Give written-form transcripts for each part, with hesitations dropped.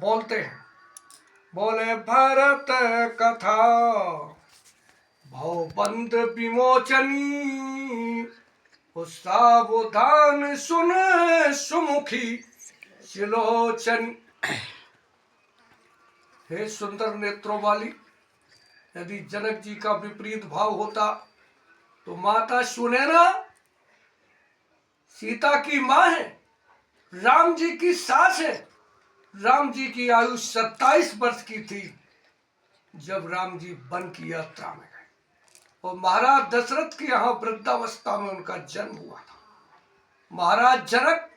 बोलते हैं, बोले भरत कथा भवबंध विमोचनी, सावधान सुन सुमुखी शिलोचन। हे सुंदर नेत्रों वाली, यदि जनक जी का विपरीत भाव होता तो माता सुनैना सीता की मां है, राम जी की सास है। राम जी की आयु 27 वर्ष की थी जब राम जी वन की यात्रा में गए, और महाराज दशरथ के यहाँ वृद्धावस्था में उनका जन्म हुआ था। महाराज जनक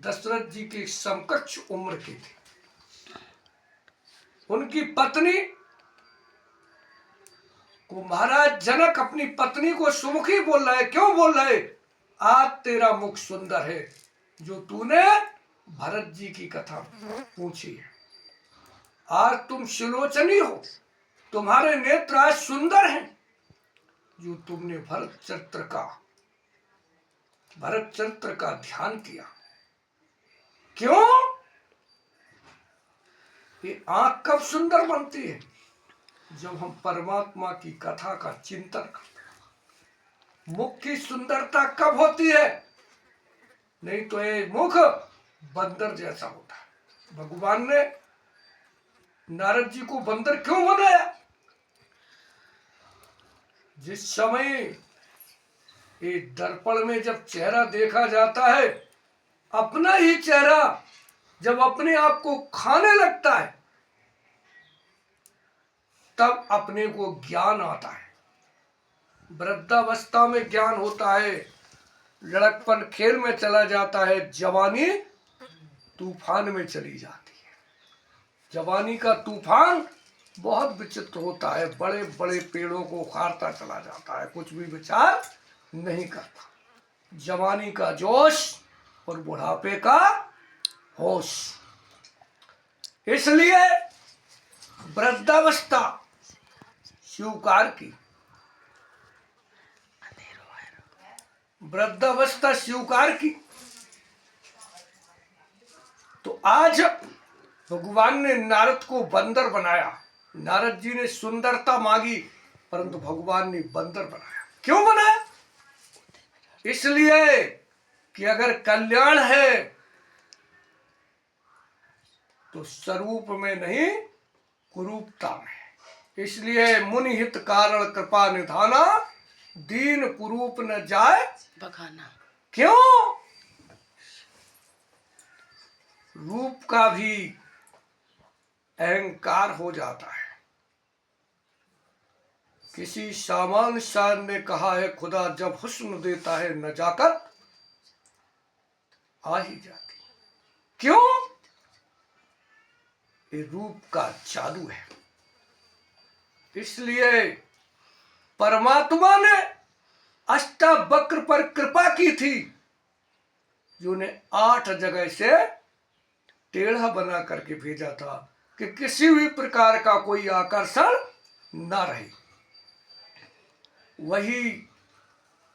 दशरथ जी के समकक्ष उम्र के थे। उनकी पत्नी को महाराज जनक अपनी पत्नी को सुमुखी बोल रहे। क्यों बोल रहे? आज तेरा मुख सुंदर है जो तूने भरत जी की कथा पूछी है। आज तुम शिलोचनी हो, तुम्हारे नेत्र आज सुंदर हैं जो तुमने भरत चरित्र का ध्यान किया। क्यों? ये आंख कब सुंदर बनती है? जब हम परमात्मा की कथा का चिंतन करते हैं। मुख की सुंदरता कब होती है? नहीं तो ये मुख बंदर जैसा होता है। भगवान ने नारद जी को बंदर क्यों बनाया? जिस समय ये दर्पण में जब चेहरा देखा जाता है, अपना ही चेहरा जब अपने आप को खाने लगता है, तब अपने को ज्ञान आता है। वृद्धावस्था में ज्ञान होता है, लड़कपन खेल में चला जाता है, जवानी तूफान में चली जाती है। जवानी का तूफान बहुत विचित्र होता है, बड़े बड़े पेड़ों को उखाड़ता चला जाता है, कुछ भी विचार नहीं करता। जवानी का जोश और बुढ़ापे का होश। इसलिए वृद्धावस्था स्वीकार की, वृद्धावस्था स्वीकार की। तो आज भगवान ने नारद को बंदर बनाया। नारद जी ने सुंदरता मांगी, परंतु भगवान ने बंदर बनाया। क्यों बनाया? इसलिए कि अगर कल्याण है तो स्वरूप में नहीं, कुरूपता में। इसलिए मुनि हित कारण कृपा निधाना, दीन कुरूप न जाए बखाना। क्यों? रूप का भी अहंकार हो जाता है। किसी सामान्य शायर ने कहा है, खुदा जब हुस्न देता है नजाकत आ ही जाती। क्यों? ये रूप का जादू है। इसलिए परमात्मा ने अष्टावक्र पर कृपा की थी, जो ने 8 जगह से टेढ़ा बना करके भेजा था कि किसी भी प्रकार का कोई आकर्षण ना रहे। वही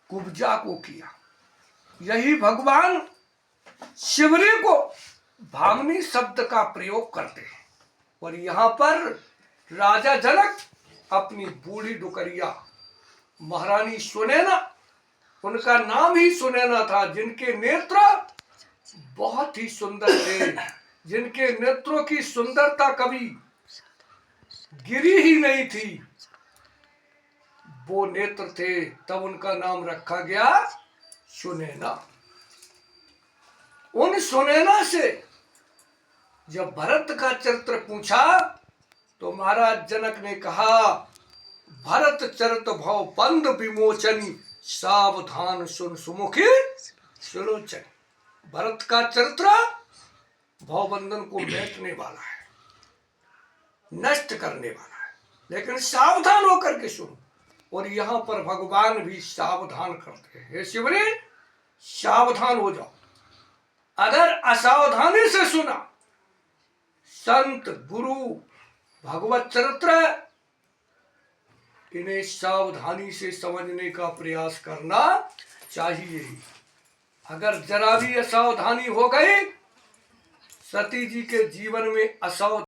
कुब्जा को किया। यही भगवान शिवरी को भामनी शब्द का प्रयोग करते हैं। और यहाँ पर राजा जनक अपनी बूढ़ी डुकरिया महारानी सुनैना, उनका नाम ही सुनैना था, जिनके नेत्र बहुत ही सुंदर थे, जिनके नेत्रों की सुंदरता कभी गिरी ही नहीं थी, वो नेत्र थे। तब उनका नाम रखा गया सुनैना। उन सुनैना से जब भरत का चरित्र पूछा तो महाराज जनक ने कहा, भरत चरित भव बंध विमोचनी, सावधान सुन सुमुखी सुलोचन। भरत का चरित्र भवबंधन को मेटने वाला है, नष्ट करने वाला है, लेकिन सावधान होकर के सुनो। और यहाँ पर भगवान भी सावधान करते हैं। हे शिवरी, सावधान हो जाओ। अगर असावधानी से सुना, संत गुरु भगवत चरित्र, इन्हें सावधानी से समझने का प्रयास करना चाहिए। अगर जरा भी असावधानी हो गई, सती जी के जीवन में असौ